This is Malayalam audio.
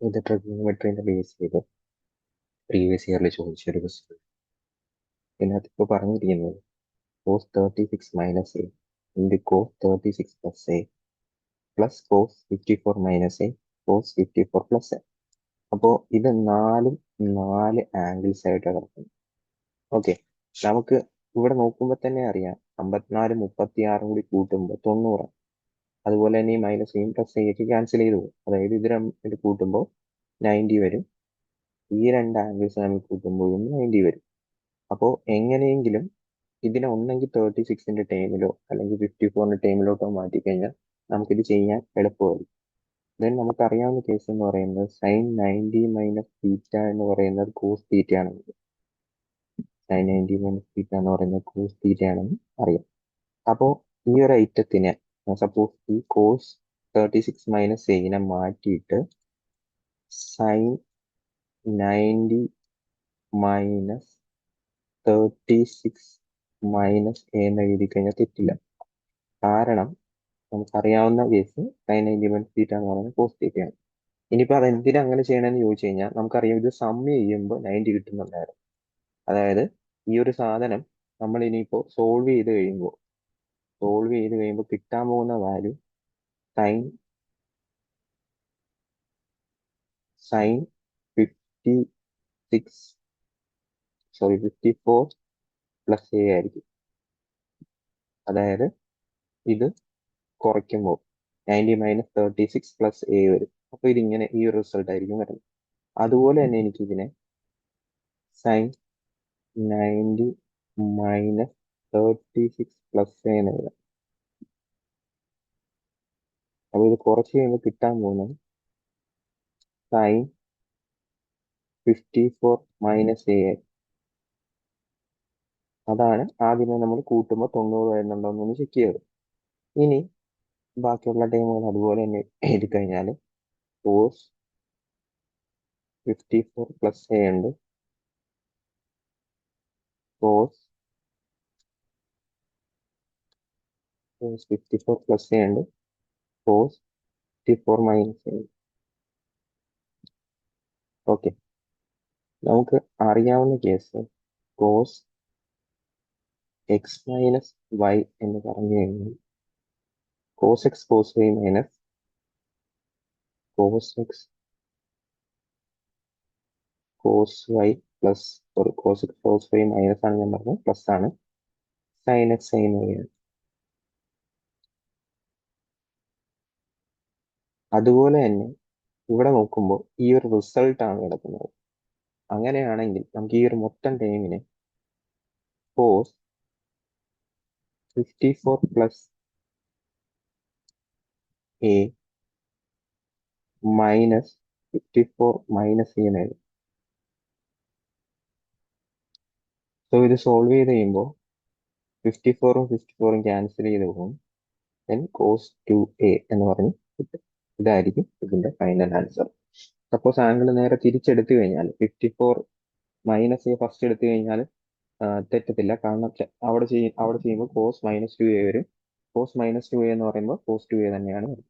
ഇത് ട്രിഗണോമെട്രീൻ്റെ ബേസ് ചെയ്ത് പ്രീവിയസ് ഇയറിൽ ചോദിച്ചൊരു ക്വസ്റ്റ്യൻ. ഇതിനകത്ത് ഇപ്പോൾ പറഞ്ഞിരിക്കുന്നത് cos 36 minus a into cos 36 plus a plus cos 54 minus a cos 54 plus a. അപ്പോൾ ഇത് നാല് ആംഗിൾസ് ആയിട്ട് കിടക്കുന്നു. ഓക്കെ, നമുക്ക് ഇവിടെ നോക്കുമ്പോൾ തന്നെ അറിയാം 54 36 കൂടി കൂട്ടുമ്പോൾ 90. അതുപോലെ തന്നെ ഈ മൈനസ് ചെയ്യും പ്ലസ് ചെയ്യൊക്കെ ക്യാൻസൽ ചെയ്ത് പോകും. അതായത് ഇത് രണ്ട് കൂട്ടുമ്പോൾ 90 വരും. ഈ രണ്ട് ആംഗിൾസ് നമ്മൾ കൂട്ടുമ്പോഴും 90 വരും. അപ്പോൾ എങ്ങനെയെങ്കിലും ഇതിനെ ഒന്നെങ്കിൽ 36ന്റെ ടൈമിലോ അല്ലെങ്കിൽ 54ന്റെ ടൈമിലോട്ടോ മാറ്റിക്കഴിഞ്ഞാൽ നമുക്കിത് ചെയ്യാൻ എളുപ്പമായിരിക്കും. ദെൻ നമുക്കറിയാവുന്ന കേസ് എന്ന് പറയുന്നത് സൈൻ 90 മൈനസ് തീറ്റ എന്ന് പറയുന്നത് കോസ് തീറ്റ ആണെങ്കിൽ സൈൻ 90 മൈനസ് തീറ്റ എന്ന് പറയുന്നത് കോസ് തീറ്റ ആണെന്ന് അറിയാം. അപ്പോൾ ഈ ഒരു ഐറ്റത്തിനെ സപ്പോസ് ഈ കോസ് 36 മൈനസ് എനെ മാറ്റിയിട്ട് സൈൻ 90 മൈനസ് 36 മൈനസ് എന്ന് എഴുതി കഴിഞ്ഞാൽ തെറ്റില്ല. കാരണം നമുക്കറിയാവുന്ന കേസ് സൈൻ 90 മൈനസ് തീറ്റ എന്ന് പറയുന്നത് കോസ് തീറ്റയാണ്. ഇനിയിപ്പോൾ അത് എന്തിനാ അങ്ങനെ ചെയ്യണമെന്ന് ചോദിച്ചു കഴിഞ്ഞാൽ നമുക്കറിയാം ഇത് സമ്മ് ചെയ്യുമ്പോൾ 90 കിട്ടുന്നുണ്ടായിരുന്നു. അതായത് ഈ ഒരു സാധനം നമ്മൾ ഇനിയിപ്പോൾ സോൾവ് ചെയ്ത് കഴിയുമ്പോൾ കിട്ടാൻ പോകുന്ന വാല്യൂ സൈൻ 54 പ്ലസ് എ ആയിരിക്കും. അതായത് ഇത് കുറയ്ക്കുമ്പോൾ 90 മൈനസ് 36 പ്ലസ് എ വരും. അപ്പോൾ ഇതിങ്ങനെ ഈ ഒരു റിസൾട്ട് ആയിരിക്കും വരുന്നത്. അതുപോലെ തന്നെ എനിക്കിതിനെ സൈൻ 90 മൈനസ് 36 പ്ലസ് എ എന്ന് എഴുതാം. അപ്പോൾ ഇത് കുറച്ച് കഴിയുമ്പോൾ കിട്ടാൻ പോകുന്നത് സൈൻ 54 മൈനസ് എ ആയി. അതാണ് ആദ്യമേ നമ്മൾ കൂട്ടുമ്പോൾ 90 വരുന്നുണ്ടോ എന്ന് ചെക്ക് ചെയ്തത്. ഇനി ബാക്കിയുള്ള ടൈമുകൾ അതുപോലെ തന്നെ എഴുതി കഴിഞ്ഞാൽ കോസ് 54 പ്ലസ് എ ഉണ്ട്, കോസ് 54 പ്ലസ് എ ഉണ്ട്, കോസ് 54 മൈനസ് എ. ഓക്കെ, നമുക്ക് അറിയാവുന്ന case cos X minus Y എന്ന് പറഞ്ഞു കഴിഞ്ഞാൽ cos X cos Y minus cos X cos Y plus sorry cos X cos Y minus ആണ് ഞാൻ പറഞ്ഞത്, പ്ലസ് ആണ് സൈൻ എക്സ് സൈൻ വൈ ആണ്. അതുപോലെ തന്നെ ഇവിടെ നോക്കുമ്പോൾ ഈ ഒരു റിസൾട്ട് ആണ് കിടക്കുന്നത്. അങ്ങനെയാണെങ്കിൽ നമുക്ക് ഈ ഒരു മൊത്തം ടൈമിനെ cos 54 plus a minus 54 minus a എന്ന് എഴുതും. സോ ഇത് സോൾവ് ചെയ്ത് കഴിയുമ്പോൾ 54ഉം 54ഉം ക്യാൻസൽ ചെയ്ത് പോകും. ദെൻ കോസ് 2a എന്ന് പറഞ്ഞ് കിട്ടും. ഇതായിരിക്കും ഇതിന്റെ ഫൈനൽ ആൻസർ. സപ്പോസ് ആംഗിൾ നേരെ തിരിച്ചെടുത്തു കഴിഞ്ഞാൽ 54 മൈനസ് എ ഫസ്റ്റ് എടുത്തു കഴിഞ്ഞാൽ തെറ്റത്തില്ല. കാരണം അവിടെ ചെയ്യുമ്പോൾ കോസ് -2a വരും. കോസ് -2a എന്ന് പറയുമ്പോൾ കോസ് 2a തന്നെയാണ് വരുന്നത്.